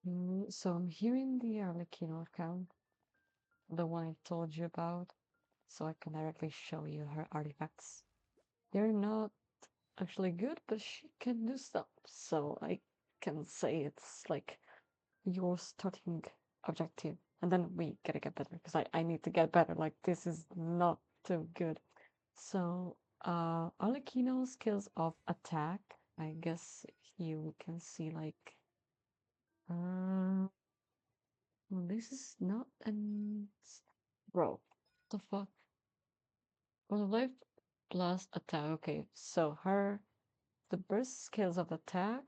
So I'm here in the Arlecchino account, the one I told you about, so I can directly show you her artifacts. They're not actually good, but she can do stuff, so I can say it's like your starting objective, and then we gotta get better, because I need to get better, like this is not too good. So, Arlecchino skills of attack, I guess here we can see like, uh, well, this is not an bro. The fuck? Well, life plus attack. Okay, so the burst skills of attack.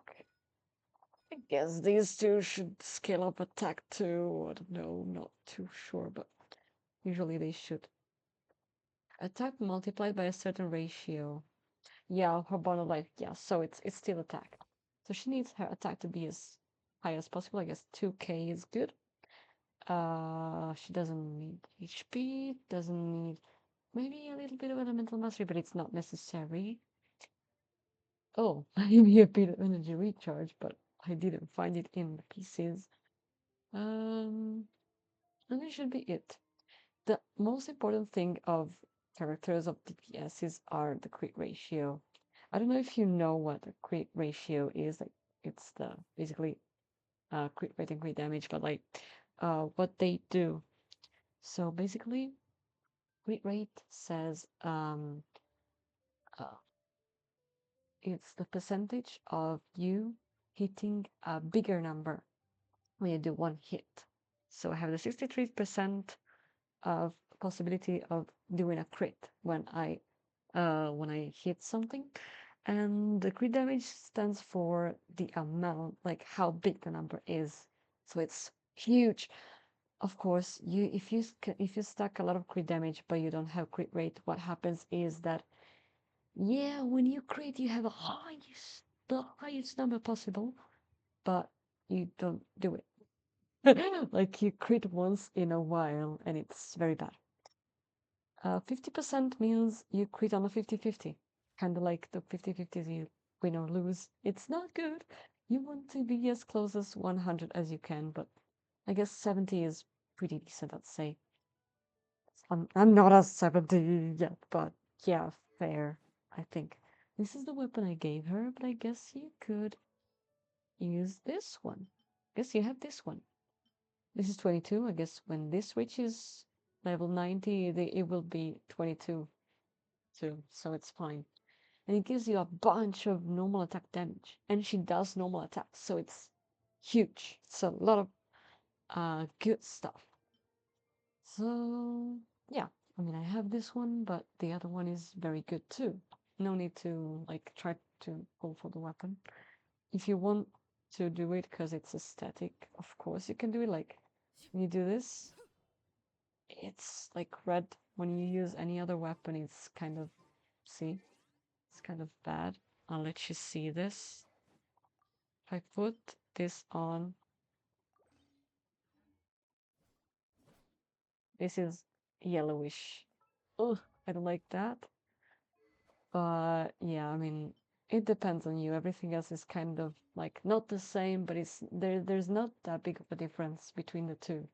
I guess these two should scale up attack too. I don't know, not too sure, but usually they should. Attack multiplied by a certain ratio. Yeah, her bond of life. Yeah, so it's still attack. So she needs her attack to be as high as possible. I guess 2k is good. She doesn't need HP, doesn't need maybe a little bit of elemental mastery, but it's not necessary. Oh, maybe a bit of energy recharge, but I didn't find it in the pieces. Um, and this should be it. The most important thing of characters of DPSs are the crit ratio. I don't know if you know what the crit ratio is. Like, it's the basically crit rate and crit damage, but like what they do. So basically, crit rate says uh, it's the percentage of you hitting a bigger number when you do one hit. So I have the 63% of possibility of doing a crit when I hit something, and the crit damage stands for the amount, like how big the number is. So it's huge. Of course, if you stack a lot of crit damage but you don't have crit rate, what happens is that, yeah, when you crit, you have the highest number possible, but you don't do it. Like you crit once in a while, and it's very bad. 50% means you crit on a 50-50. Kind of like the 50-50s you win or lose. It's not good. You want to be as close as 100 as you can, but I guess 70 is pretty decent, I'd say. I'm not a 70 yet, but yeah, fair, I think. This is the weapon I gave her, but I guess you could use this one. Guess you have this one. This is 22. I guess when this reaches level 90, it will be 22 too, so it's fine. And it gives you a bunch of normal attack damage. And she does normal attacks, so it's huge. It's a lot of good stuff. So yeah, I mean I have this one, but the other one is very good too. No need to like try to go for the weapon. If you want to do it because it's aesthetic, of course you can do it. Like when you do this, it's like red. When you use any other weapon, it's kind of, see, it's kind of bad. I'll let you see this. If I put this on, this is yellowish. Ugh, I don't like that. But yeah, I mean, it depends on you. Everything else is kind of like not the same, but there's not that big of a difference between the two.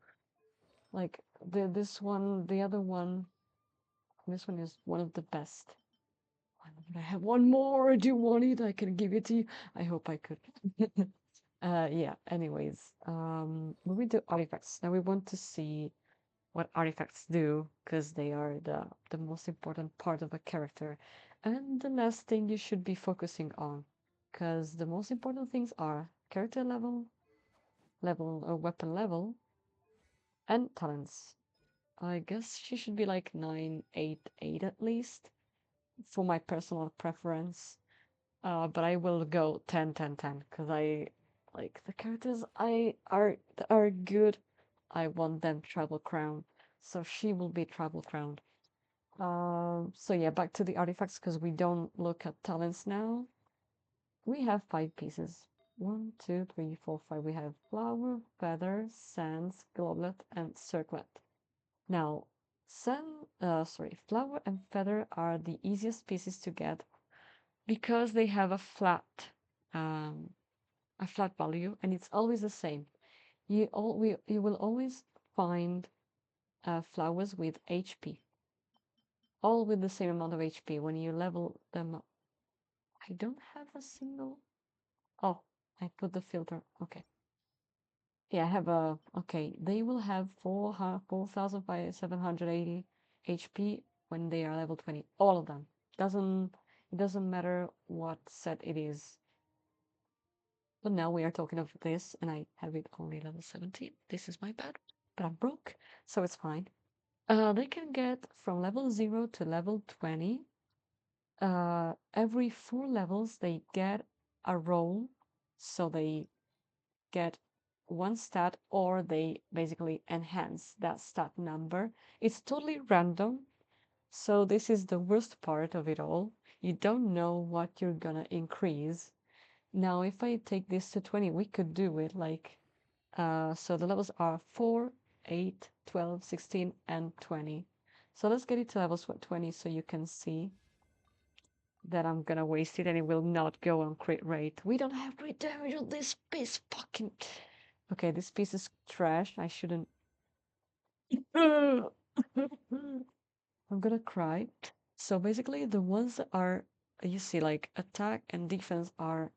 Like the other one, this one is one of the best. I have one more. Do you want it? I can give it to you. I hope I could. Yeah, anyways, moving to artifacts. Now we want to see what artifacts do, because they are the most important part of a character. And the last thing you should be focusing on, because the most important things are character level, level or weapon level, and talents. I guess she should be like 988 at least, for my personal preference. But I will go 10-10-10 because I like the characters I are good. I want them tribal crown, so she will be tribal crown. So yeah, back to the artifacts because we don't look at talents now. We have 5 pieces. One, two, three, four, five. We have flower, feather, sands, goblet, and circlet. Now, flower and feather are the easiest pieces to get because they have um, a flat value, and it's always the same. you will always find flowers with HP, all with the same amount of HP when you level them up. I don't have a single. Oh, I put the filter. Okay. Yeah, I have a. Okay, they will have 4,780 HP when they are level 20. All of them. It doesn't matter what set it is. But now we are talking of this, and I have it only level 17. This is my bad, but I'm broke, so it's fine. They can get from level 0 to level 20. Every 4 levels, they get a roll, so they get one stat, or they basically enhance that stat number. It's totally random, so this is the worst part of it all. You don't know what you're gonna increase. Now, if I take this to 20, we could do it like, so the levels are 4, 8, 12, 16, and 20. So let's get it to levels 20 so you can see that I'm gonna waste it and it will not go on crit rate. We don't have crit damage on this piece. Fucking. Okay, this piece is trash. I shouldn't. I'm gonna cry. So basically, the ones that are, you see, like attack and defense are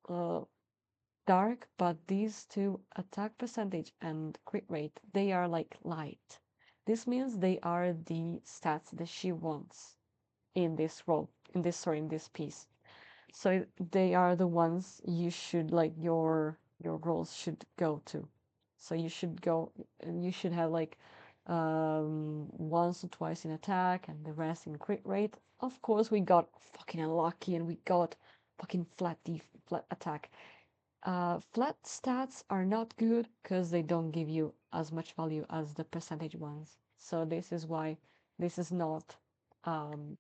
uh, dark, but these two, attack percentage and crit rate, they are like light. This means they are the stats that she wants in this role, in this piece. So they are the ones you should like your roles should go to. So you should go and you should have like once or twice in attack and the rest in crit rate. Of course, we got fucking unlucky and we got fucking flat attack. Flat stats are not good because they don't give you as much value as the percentage ones. So this is why this is not um,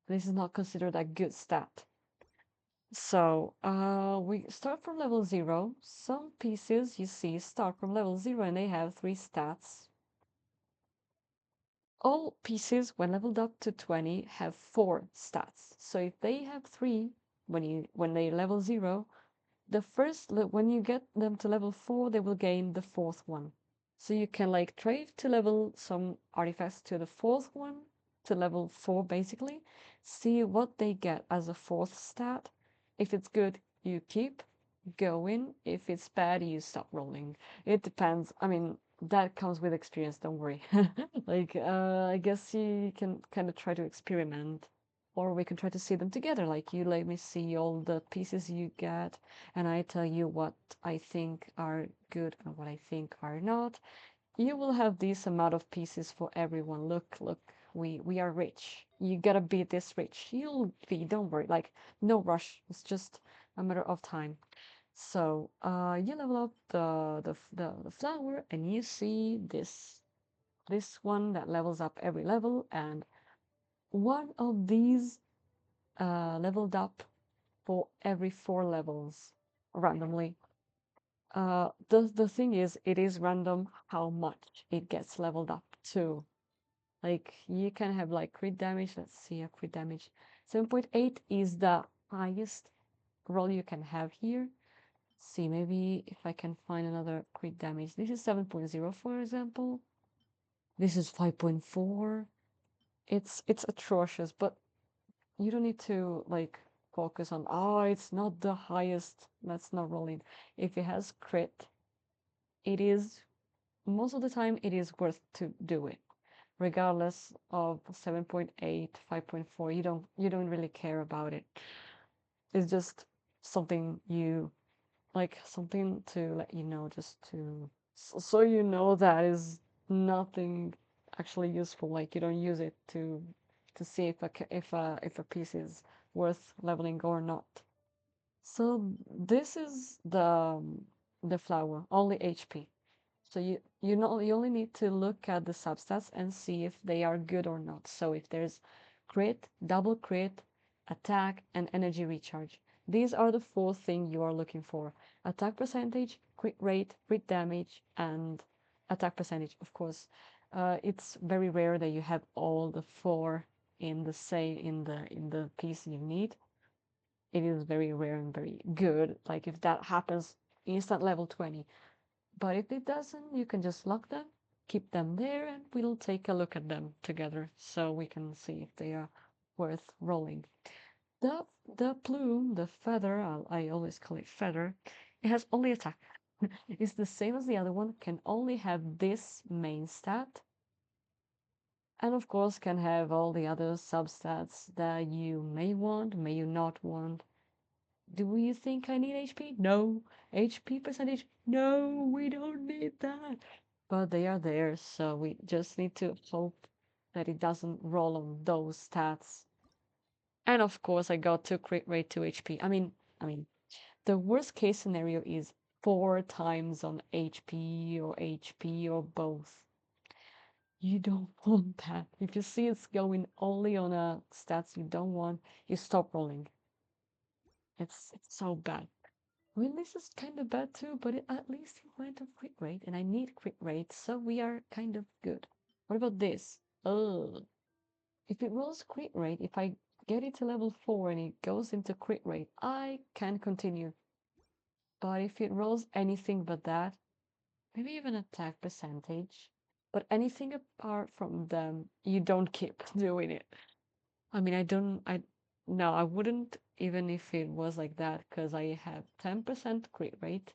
this is not considered a good stat. So we start from level 0. Some pieces you see start from level 0 and they have 3 stats. All pieces when leveled up to 20 have 4 stats. So if they have 3 when they level 0, the first when you get them to level 4, they will gain the fourth one. So you can like trade to level some artifacts to the fourth one, to level 4 basically, see what they get as a fourth stat. If it's good, you keep going. If it's bad, you stop rolling. It depends. I mean, that comes with experience, don't worry. Like, I guess you can kind of try to experiment, or we can try to see them together. Like, you let me see all the pieces you get, and I tell you what I think are good and what I think are not. You will have this amount of pieces for everyone. Look, look, we are rich. You gotta be this rich. You'll be, don't worry. Like, no rush. It's just a matter of time. So, you level up the flower, and you see this one that levels up every level, and one of these leveled up for every 4 levels randomly. The thing is, it is random how much it gets leveled up to. Like you can have like crit damage. Let's see a crit damage. 7.8 is the highest roll you can have here. See, maybe if I can find another crit damage. This is 7.0, for example. This is 5.4. It's atrocious, but you don't need to like focus on, oh, it's not the highest. Let's not roll it. If it has crit, it is most of the time it is worth to do it. Regardless of 7.8, 5.4, you don't really care about it. It's just something you like, something to let you know, just to so you know that is nothing actually useful. Like you don't use it to see if a piece is worth leveling or not. So this is the flower, only HP. So you only need to look at the substats and see if they are good or not. So if there's crit, double crit, attack, and energy recharge. These are the 4 things you are looking for. Attack percentage, crit rate, crit damage, and attack percentage, of course. It's very rare that you have all the 4 in the same in the piece you need. It is very rare and very good. Like if that happens, instant level 20. But if it doesn't, you can just lock them, keep them there, and we'll take a look at them together so we can see if they are worth rolling. The the plume, the feather, I always call it feather, it has only attack. It's the same as the other one, can only have this main stat, and of course can have all the other substats that you may want, may you not want. Do you think I need HP? No. HP percentage? No, we don't need that. But they are there, so we just need to hope that it doesn't roll on those stats. And of course, I got 2 crit rate, 2 HP. I mean, the worst case scenario is 4 times on HP or both. You don't want that. If you see it's going only on a stats you don't want, you stop rolling. It's so bad. I mean, this is kind of bad too, but at least it went on crit rate, and I need crit rate, so we are kind of good. What about this? Oh, if it rolls crit rate, if I get it to level 4 and it goes into crit rate, I can continue. But if it rolls anything but that, maybe even attack percentage, but anything apart from them, you don't keep doing it. I mean, no, I wouldn't even if it was like that, because I have 10% crit rate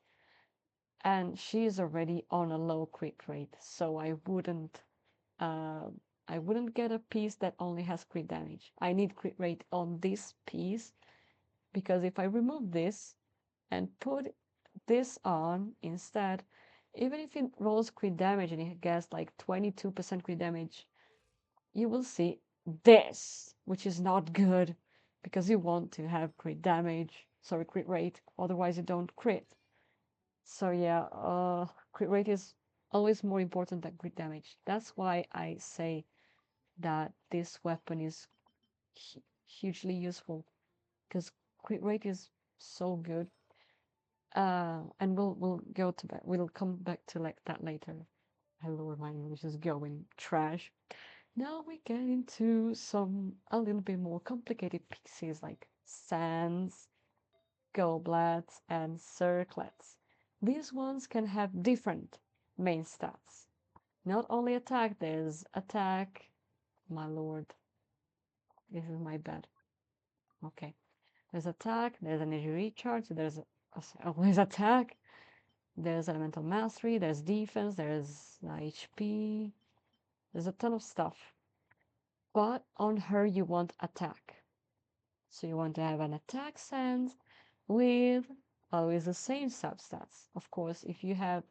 and she is already on a low crit rate, so uh, I wouldn't get a piece that only has crit damage. I need crit rate on this piece, because if I remove this and put this on instead, even if it rolls crit damage and it gets like 22% crit damage, you will see this, which is not good, because you want to have crit damage, sorry, crit rate, otherwise you don't crit. So yeah, crit rate is always more important than crit damage. That's why I say that this weapon is hugely useful, because crit rate is so good. And we'll go to that. We'll come back to like that later. Hello, my English is going trash. Now we get into some a little bit more complicated pieces like sands, goblets, and circlets. These ones can have different main stats. Not only attack, there's attack. My lord, this is my bed. Okay. There's attack, there's energy recharge, there's attack, there's elemental mastery, there's defense, there's HP, there's a ton of stuff. But on her, you want attack. So you want to have an attack sense with always the same substats. Of course, if you have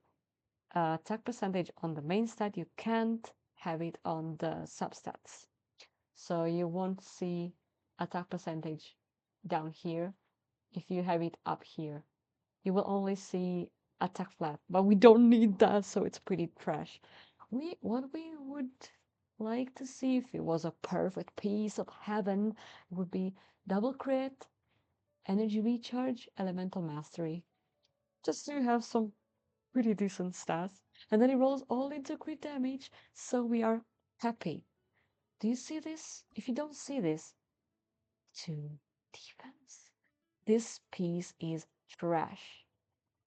attack percentage on the main stat, you can't have it on the substats. So you won't see attack percentage down here if you have it up here. You will only see attack flat, but we don't need that, so it's pretty trash. What we would like to see if it was a perfect piece of heaven would be double crit, energy recharge, elemental mastery. Just to have some pretty decent stats. And then it rolls all into crit damage, so we are happy. Do you see this? If you don't see this, to defense. This piece is trash.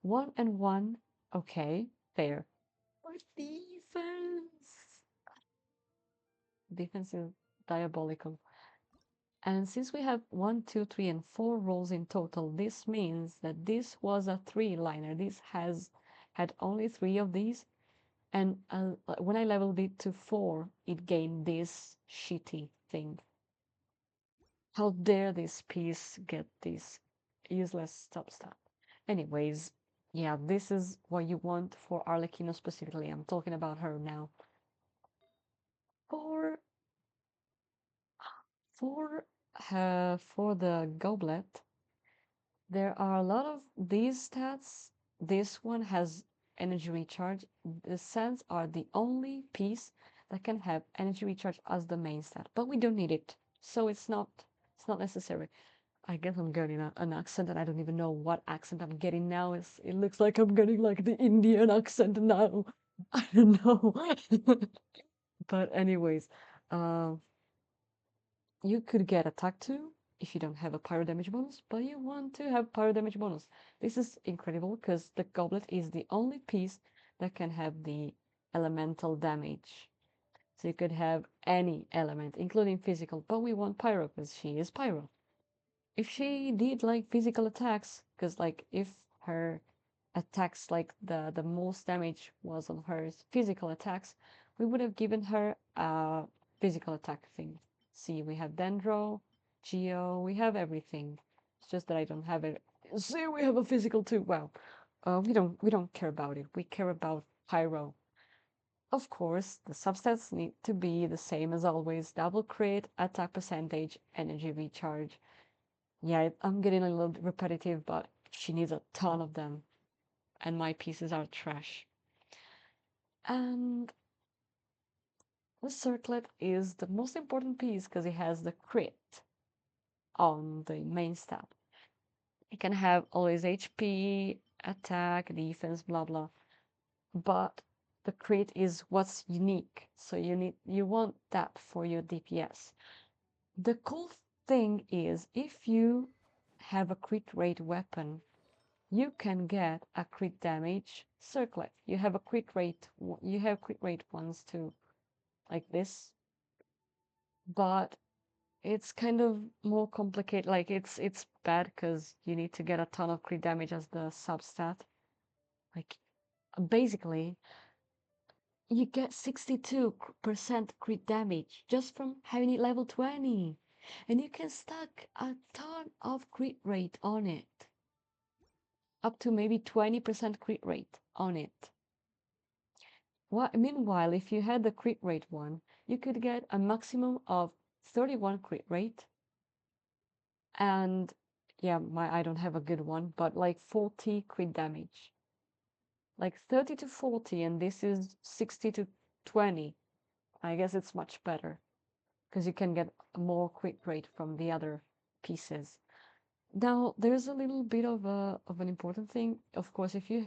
1 and 1, okay, fair. But defense! Defense is diabolical. And since we have 1, 2, 3, and 4 rolls in total, this means that this was a 3-liner. This has had only 3 of these, and when I leveled it to 4, it gained this shitty thing. How dare this piece get this useless substat? Anyways, yeah, this is what you want for Arlecchino specifically. I'm talking about her now. For for the goblet, there are a lot of these stats. This one has energy recharge. The sands are the only piece that can have energy recharge as the main stat, but we don't need it, so it's not necessary. I guess I'm getting an accent, and I don't even know what accent I'm getting now. It looks like I'm getting like the Indian accent now. I don't know. But anyways, uh, you could get attack too. if you don't have a pyro damage bonus, but you want to have pyro damage bonus. This is incredible because the goblet is the only piece that can have the elemental damage. So you could have any element, including physical, but we want pyro because she is pyro. If she did like physical attacks, because like if her attacks, like the most damage was on her physical attacks, we would have given her a physical attack thing. See, we have Dendro, Geo, we have everything. It's just that I don't have it. See, we have a physical too. Well, we don't care about it. We care about pyro. Of course, the substats need to be the same as always. Double crit, attack percentage, energy recharge. Yeah, I'm getting a little repetitive, but she needs a ton of them, and my pieces are trash. And the circlet is the most important piece because it has the crit on the main stat. It can have always HP, attack, defense, blah blah, but the crit is what's unique. So you want that for your DPS. The cool thing is if you have a crit rate weapon, you can get a crit damage circlet. You have a crit rate, you have crit rate ones too, like this, but it's kind of more complicated. Like it's bad because you need to get a ton of crit damage as the substat. Like basically, you get 62% crit damage just from having it level 20, and you can stack a ton of crit rate on it, up to maybe 20% crit rate on it. Meanwhile, if you had the crit rate one, you could get a maximum of 31 crit rate, and yeah, I don't have a good one, but like 40 crit damage. Like 30 to 40, and this is 60 to 20. I guess it's much better because you can get more crit rate from the other pieces. Now, there's a little bit of an important thing. Of course, if you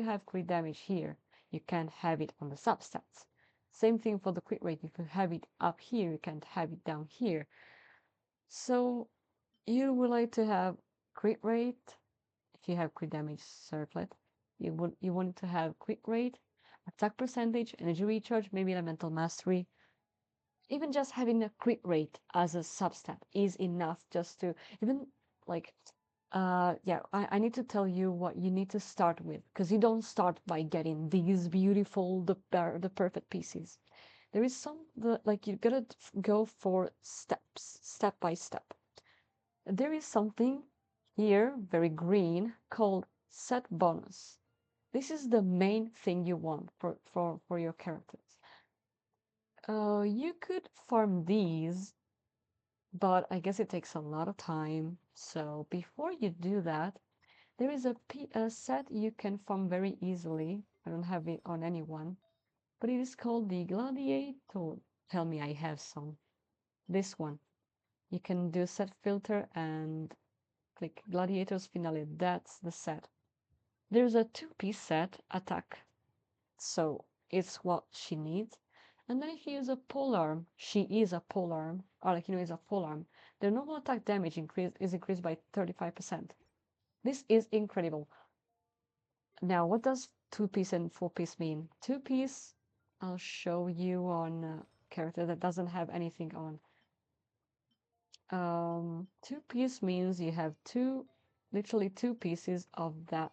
have crit damage here, you can't have it on the substats. Same thing for the crit rate. If you have it up here, you can't have it down here. So you would like to have crit rate. If you have crit damage circlet, you want to have crit rate, attack percentage, energy recharge, maybe elemental mastery. Even just having a crit rate as a substat is enough just to even like yeah, I need to tell you what you need to start with because you don't start by getting these beautiful the perfect pieces. There is like you gotta go for steps, step by step. There is something here, very green, called set bonus. This is the main thing you want for your characters. You could farm these, but I guess it takes a lot of time. So before you do that, there is a set you can farm very easily. I don't have it on anyone, but it is called the Gladiator. Tell me I have some. This one. You can do set filter and click Gladiators Finale. That's the set. There's a two-piece set attack, so it's what she needs. And then if you use a polearm, she is a polearm, or like is a polearm, their normal attack damage is increased by 35%. This is incredible. Now, what does two-piece and four-piece mean? Two-piece, I'll show you on a character that doesn't have anything on. Two-piece means you have literally two pieces of that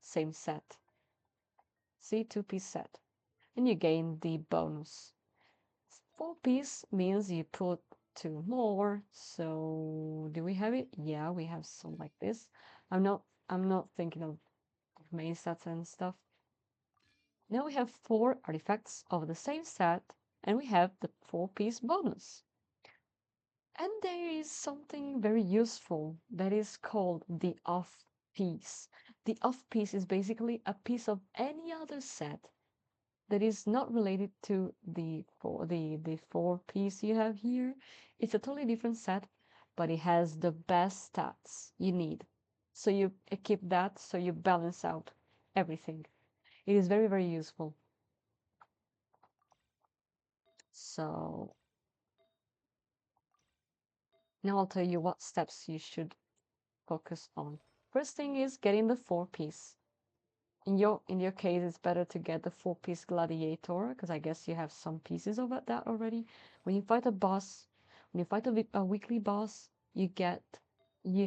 same set. See, two-piece set. And you gain the bonus. Four-piece means you put two more. So do we have it? Yeah, we have some like this. I'm not thinking of main stats and stuff. Now we have four artifacts of the same set, and we have the four-piece bonus. And there is something very useful that is called the off piece. The off piece is basically a piece of any other set that is not related to the four piece you have here. It's a totally different set, but it has the best stats you need. So you equip that so you balance out everything. It is very, very useful. So Now I'll tell you what steps you should focus on. First thing is getting the 4-piece. In your case, it's better to get the 4-piece gladiator, because I guess you have some pieces of that already. When you fight a boss, when you fight a weekly boss, you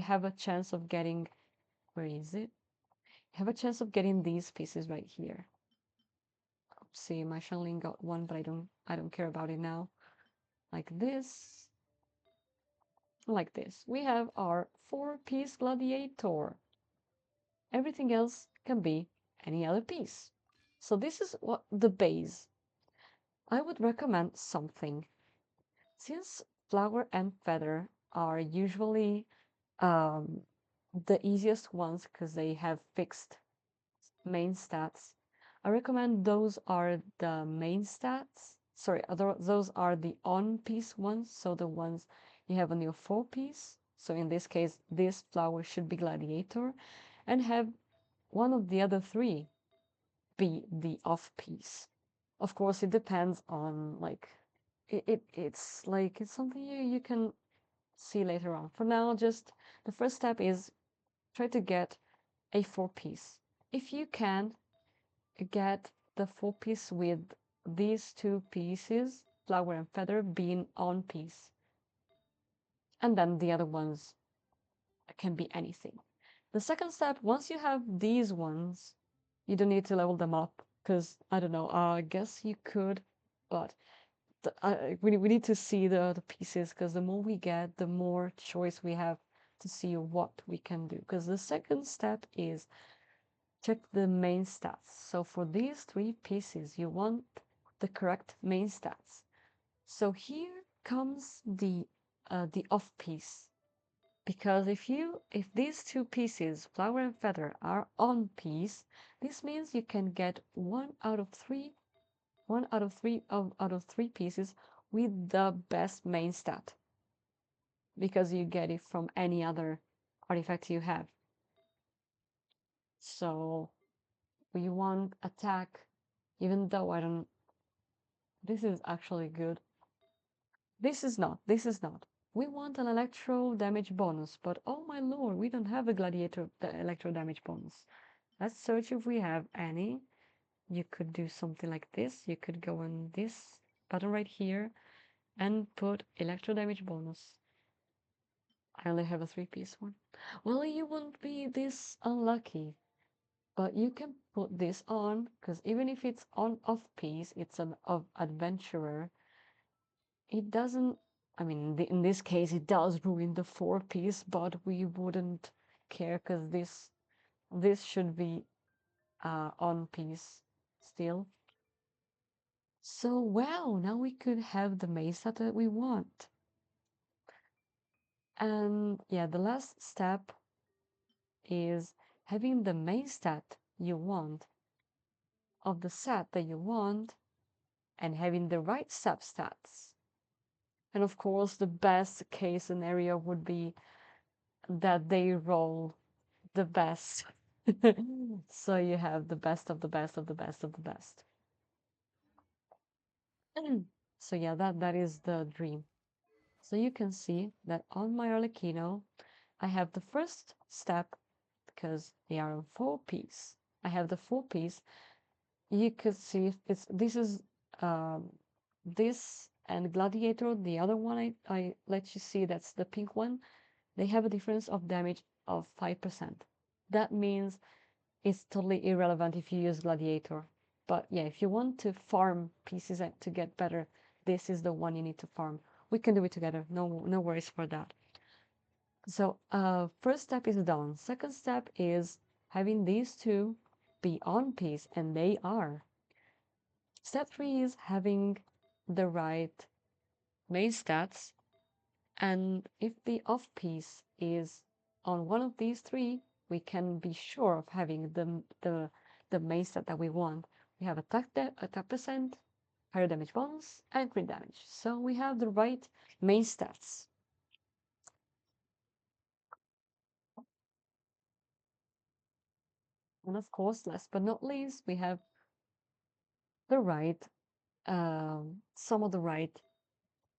have a chance of getting, where is it? You have a chance of getting these pieces right here. See, my Shanling got one, but I don't care about it now. Like this, like this. We have our 4-piece gladiator. Everything else can be any other piece. So this is what the base. I would recommend something. Since flower and feather are usually um, the easiest ones because they have fixed main stats, I recommend those are the main stats. Sorry, those are the on-piece ones, so the ones you have on your 4-piece. So in this case, this flower should be gladiator, and have one of the other three be the off-piece. Of course, it depends on like it's like it's something you can see later on. For now, just the first step is try to get a 4-piece. If you can get the 4-piece with these 2 pieces, flower and feather, being on piece, and then the other ones can be anything. The second step, once you have these ones, you don't need to level them up because I don't know. I guess you could, but we need to see the pieces because the more we get, the more choice we have to see what we can do. Because the second step is check the main stats. So for these 3 pieces, you want the correct main stats. So here comes the off piece. Because if these 2 pieces, flower and feather, are on piece, this means you can get one out of three pieces with the best main stat, because you get it from any other artifact you have. So we want attack, even though I don't. This is actually good. This is not. We want an electro damage bonus, but oh my lord, we don't have a gladiator electro damage bonus. Let's search if we have any. You could do something like this. You could go on this button right here and put electro damage bonus. I only have a 3-piece one. Well, you won't be this unlucky, but you can put this on, because even if it's on off piece, it's an of adventurer. It doesn't, I mean, in this case, it does ruin the 4-piece, but we wouldn't care because this should be on piece still. So, well, now we could have the mesa that we want. And yeah, the last step is having the main stat you want of the set that you want and having the right substats. And of course, the best case scenario would be that they roll the best. So you have the best of the best of the best of the best. So yeah, that is the dream. So you can see that on my Arlecchino, I have the first step because they are on 4-piece. I have the 4-piece. You could see this is um, this and Gladiator. The other one I let you see, that's the pink one. They have a difference of damage of 5%. That means it's totally irrelevant if you use Gladiator. But yeah, if you want to farm pieces to get better, this is the one you need to farm. We can do it together. No worries for that. So first step is done. Second step is having these 2 be on piece, and they are. Step 3 is having the right main stats, and if the off piece is on one of these 3, we can be sure of having the main stat that we want. We have attack percent, fire damage bonus, and crit damage. So we have the right main stats. And of course, last but not least, we have the right, some of the right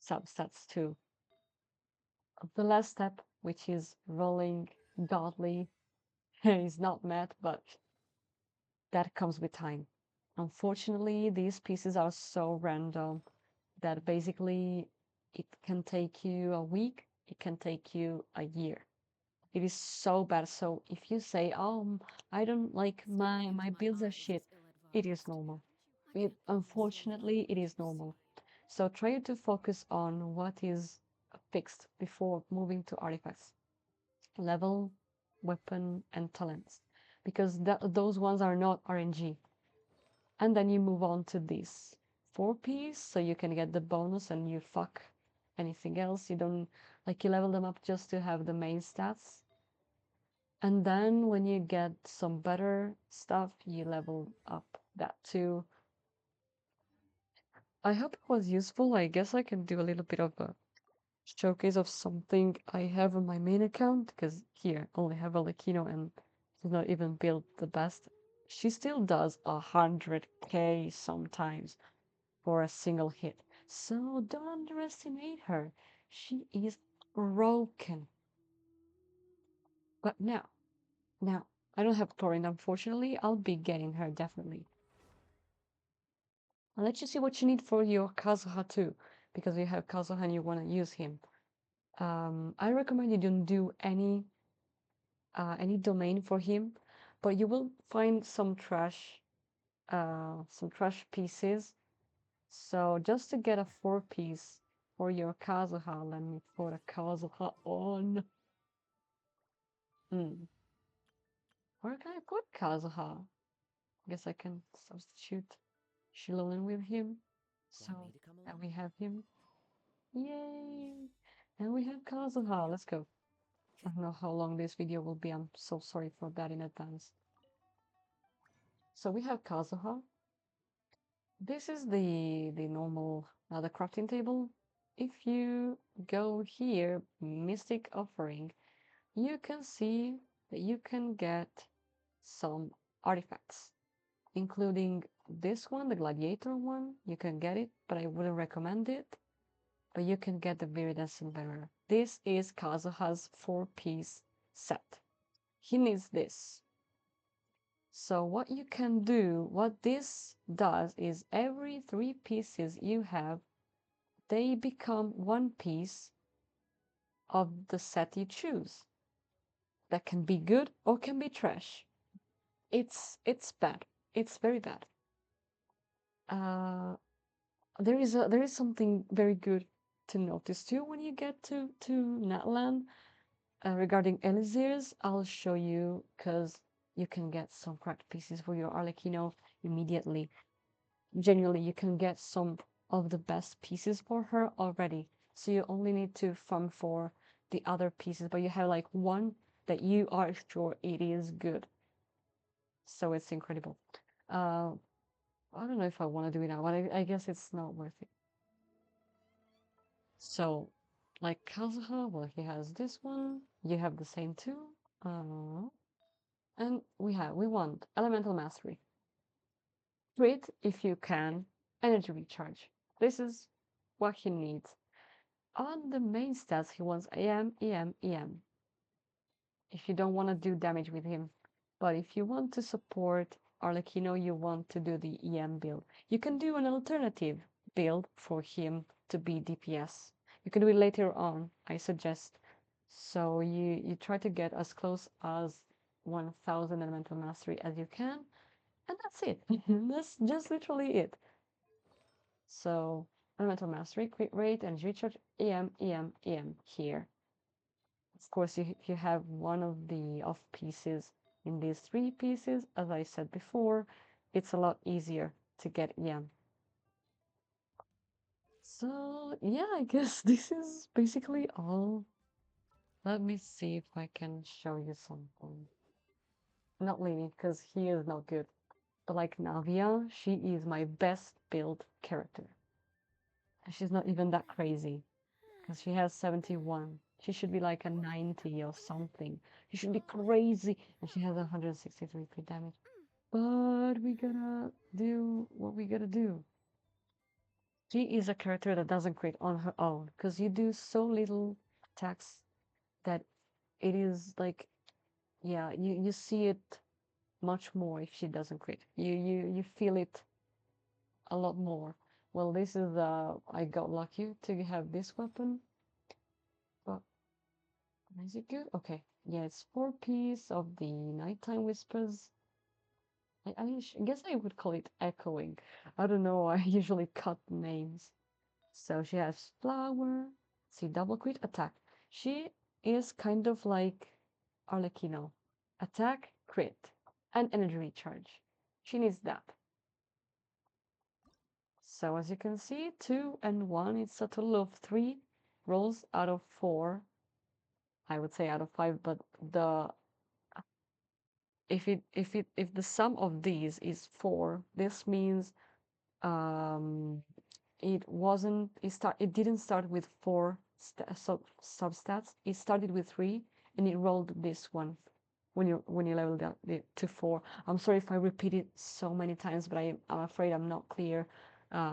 substats too. The last step, which is rolling godly, is not met, but that comes with time. Unfortunately, these pieces are so random that basically it can take you a week, it can take you a year. It is so bad. So if you say, "Oh, I don't like Staring my into my builds are eyes shit," is it is ill-advised. normal. I It can easily unfortunately it is lose. normal. So try to focus on what is fixed before moving to artifacts. Level, weapon, and talents, because those ones are not RNG. And then you move on to this 4 piece, so you can get the bonus and you fuck anything else. You don't like you level them up just to have the main stats. And then when you get some better stuff, you level up that too. I hope it was useful. I guess I can do a little bit of a showcase of something I have on my main account, because here I only have Alekino and she's not even built the best. She still does 100k sometimes for a single hit. So don't underestimate her. She is broken. But now, I don't have Chlorine, unfortunately. I'll be getting her definitely. I'll let you see what you need for your Kazuha too, because you have Kazuha and you want to use him. I recommend you don't do any domain for him, but you will find some trash pieces. So just to get a 4 piece for your Kazuha, let me put a Kazuha on. Hmm. Where can I put Kazuha? Guess I can substitute Shiloin with him. Want So, me to come and along? we have him. Yay! And we have Kazuha. Let's go. I don't know how long this video will be. I'm so sorry for that in advance. So we have Kazuha. This is the normal the crafting table. If you go here, Mystic Offering, you can see that you can get some artifacts, including this one, the Gladiator one. You can get it, but I wouldn't recommend it. But you can get the Viridescent Bearer. This is Kazuha's 4 piece set. He needs this. So what you can do, what this does is every 3 pieces you have, they become 1 piece of the set you choose. That can be good or can be trash. It's bad. It's very bad. Uh, there is something very good to notice too when you get to Natlan regarding Elixirs. I'll show you because you can get some cracked pieces for your Arlecchino immediately. Genuinely, you can get some of the best pieces for her already. So you only need to farm for the other pieces, but you have like one that you are sure it is good. So it's incredible. Uh, I don't know if I want to do it now, but I guess it's not worth it. So, like Kazuha, well, he has this one. You have the same too. And we want Elemental Mastery. Crit, if you can, Energy Recharge. This is what he needs. On the main stats, he wants EM, EM, EM. If you don't want to do damage with him. But if you want to support Arlecchino, you want to do the EM build. You can do an alternative build for him to be DPS. You can do it later on, I suggest. So you try to get as close as 1000 elemental mastery as you can, and that's it. That's just literally it. So elemental mastery, crit rate, and recharge, EM, EM, EM here. Of course, if you have one of the off pieces in these 3 pieces, as I said before, it's a lot easier to get EM. So yeah, I guess this is basically all. Let me see if I can show you something. Not Lily, because he is not good. But like Navia, she is my best build character. And she's not even that crazy, because she has 71. She should be like a 90 or something. She should be crazy. And she has 163 crit damage. But we gotta do what we gotta do. She is a character that doesn't crit on her own, because you do so little attacks that it is like, yeah, you see it much more if she doesn't crit. You feel it a lot more. Well, this is I got lucky to have this weapon, but is it good? Okay, yeah, it's 4 piece of the nighttime whispers. I guess I would call it echoing. I don't know. I usually cut names. So she has flower. See, double crit attack. She is kind of like Arlecchino. Attack, crit, and energy recharge. She needs that. So as you can see, 2 and 1, it's a total of 3 rolls out of 4. I would say out of 5, but the if the sum of these is 4, this means um it didn't start with 4 substats. It started with 3, and it rolled this one when you leveled up to 4. I'm sorry if I repeat it so many times, but I'm afraid I'm not clear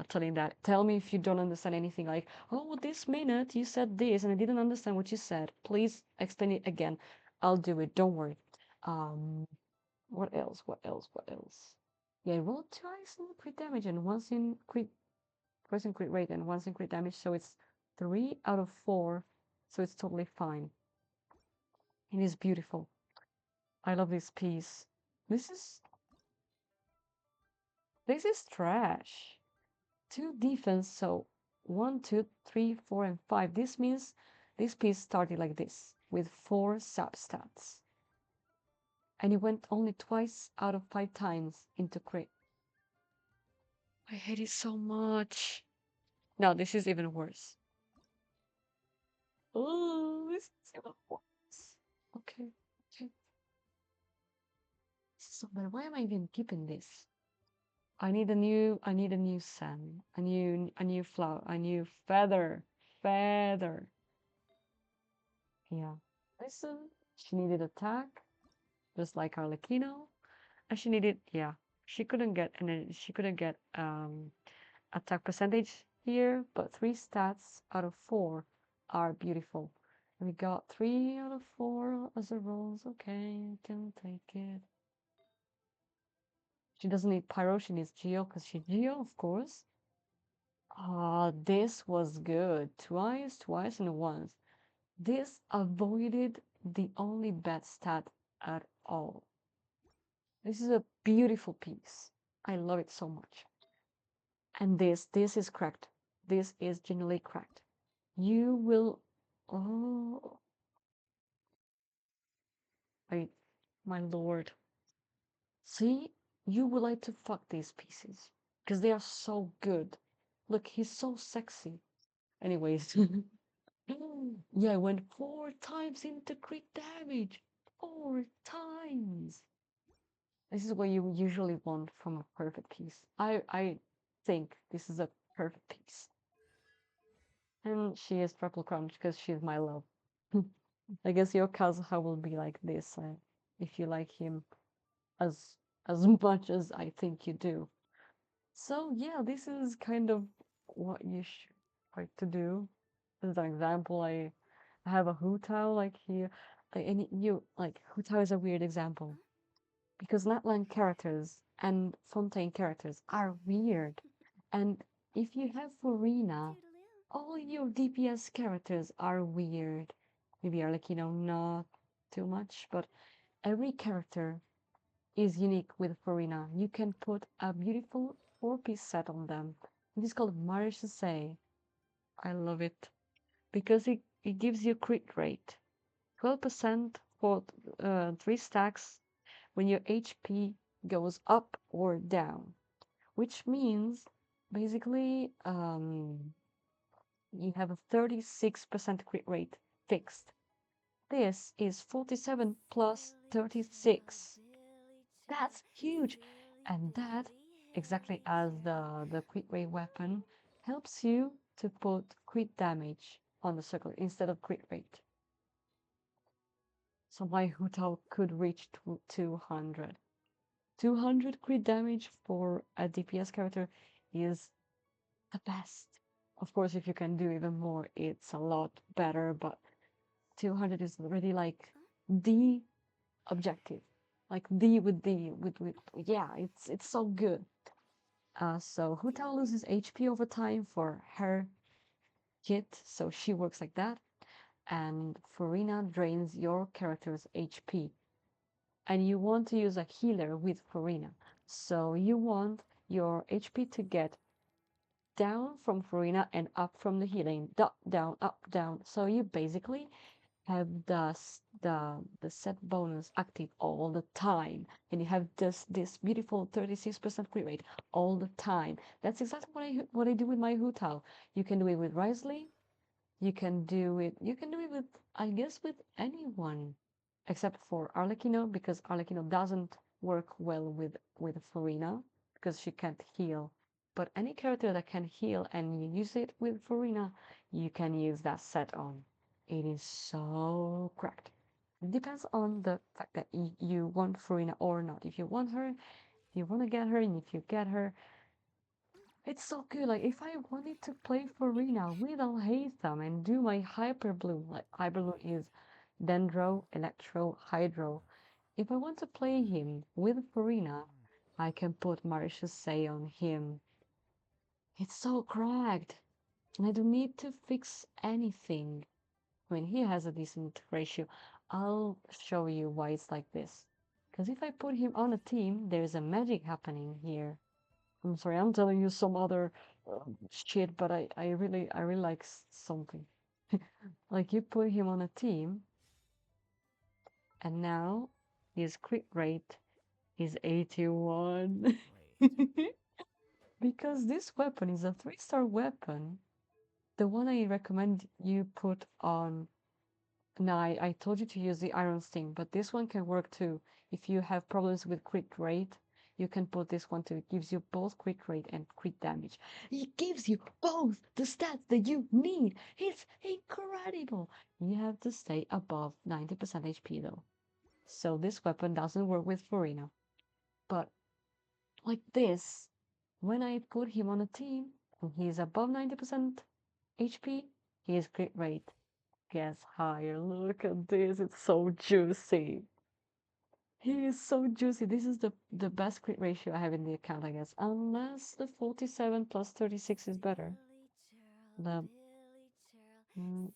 telling that. Tell me if you don't understand anything, like, oh, this minute you said this and I didn't understand what you said. Please explain it again. I'll do it, don't worry. What else, what else, what else? Yeah, I rolled twice in crit damage and once in crit first in crit rate and once in crit damage, so it's 3 out of 4, so it's totally fine. It is beautiful. I love this piece. This is this is trash. 2 defense, so 1, 2, 3, 4, and 5. This means this piece started like this with 4 substats, and it went only twice out of 5 times into crit. I hate it so much. No, this is even worse. Oh, this is even worse. Okay, okay. So, but why am I even keeping this? I need a new sun, a new flower, a new feather, feather. Yeah. Listen, she needed attack, just like Arlecchino, and she needed, yeah, she couldn't get attack percentage here, but 3 stats out of 4 are beautiful. We got 3 out of 4 as a rolls. Okay, I can take it. She doesn't need Pyro, she needs Geo, because she's Geo, of course. Ah, this was good. Twice, twice, and once. This avoided the only bad stat at all. This is a beautiful piece. I love it so much. And this is cracked. This is genuinely cracked. You will, oh, I, my lord. See, you would like to fuck these pieces because they are so good. Look, he's so sexy. Anyways, yeah, I went 4 times into crit damage. 4 times. This is what you usually want from a perfect piece. I think this is a perfect piece. And she is triple crown because she's my love. I guess your Kazuha will be like this if you like him as as much as I think you do. So yeah, this is kind of what you should like to do. As an example, I have a Hutao like here, and you like Hutao is a weird example because Natlan characters and Fontaine characters are weird, and if you have Furina, all your DPS characters are weird. Maybe are like, not too much, but every character is unique with Furina. You can put a beautiful 4 piece set on them. It is called Marriage to Say. I love it because it gives you crit rate 12% for 3 stacks when your HP goes up or down, which means basically you have a 36% crit rate fixed. This is 47 plus 36. That's huge. And that, exactly as the crit rate weapon, helps you to put crit damage on the circle instead of crit rate. So my Hutao could reach 200. 200 crit damage for a DPS character is the best. Of course, if you can do even more, it's a lot better, but 200 is already like the objective, like the with yeah, it's so good. So Hutao loses HP over time for her kit, so she works like that. And Farina drains your character's HP. And you want to use a healer with Farina. So you want your HP to get down from Farina and up from the healing. Up, down, up, down. So you basically have the set bonus active all the time, and you have this beautiful 36% crit rate all the time. That's exactly what I do with my Hu Tao. You can do it with Risley, you can do it with, I guess, with anyone except for Arlecchino, because Arlecchino doesn't work well with Farina because she can't heal. But any character that can heal and you use it with Farina, you can use that set on. It is so cracked. It depends on the fact that you want Farina or not. If you want her, if you want to get her, and if you get her, it's so good. Like if I wanted to play Farina with Alhaitham and do my Hyper Bloom, like Hyper Bloom is Dendro, Electro, Hydro. If I want to play him with Farina, I can put Marishusei on him. It's so cracked. And I don't need to fix anything. When he has a decent ratio, I'll show you why it's like this. Because if I put him on a team, there's a magic happening here. I'm sorry, I'm telling you some other shit, but I really like something. Like you put him on a team, and now his crit rate is 81. Because this weapon is a 3-star weapon. The one I recommend you put on. Now, I told you to use the Iron Sting, but this one can work too. If you have problems with crit rate, you can put this one too. It gives you both crit rate and crit damage. It gives you both the stats that you need. It's incredible. You have to stay above 90% HP though. So this weapon doesn't work with Farina. But like this, when I put him on a team and he's above 90% HP, his crit rate gets higher. Look at this, it's so juicy. He is so juicy. This is the best crit ratio I have in the account, I guess. Unless the 47 plus 36 is better. The mm,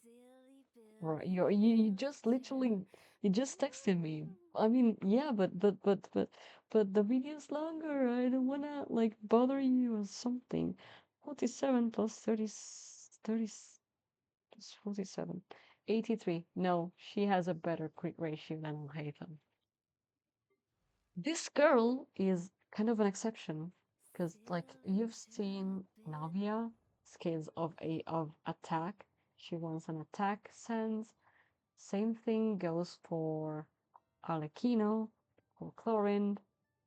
right, you just literally you just texted me. I mean, yeah, but the video's longer. I don't wanna like bother you or something. 47 plus 30, 30 plus 47. 83. No, she has a better crit ratio than Al-Haytham. This girl is kind of an exception because, like, you've seen Navia scales of attack. She wants an attack sense. Same thing goes for Arlecchino, for Chlorine.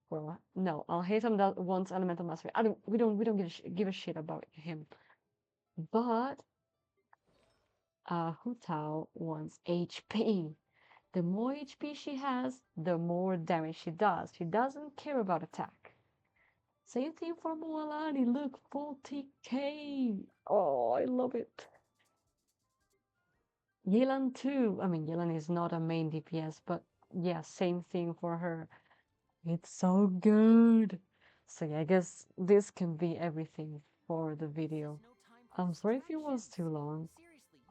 Well, no, Al-Haytham that wants elemental mastery. We don't give a shit about him. But Hu Tao wants HP. The more HP she has, the more damage she does. She doesn't care about attack. Same thing for Moalani. Look, 40k. Oh, I love it. Yelan too. I mean, Yelan is not a main DPS, but yeah, same thing for her. It's so good. So yeah, I guess this can be everything for the video. I'm sorry if it was too long.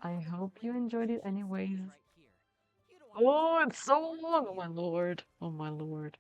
I hope you enjoyed it anyways. Oh, it's so long! Oh my lord. Oh my lord.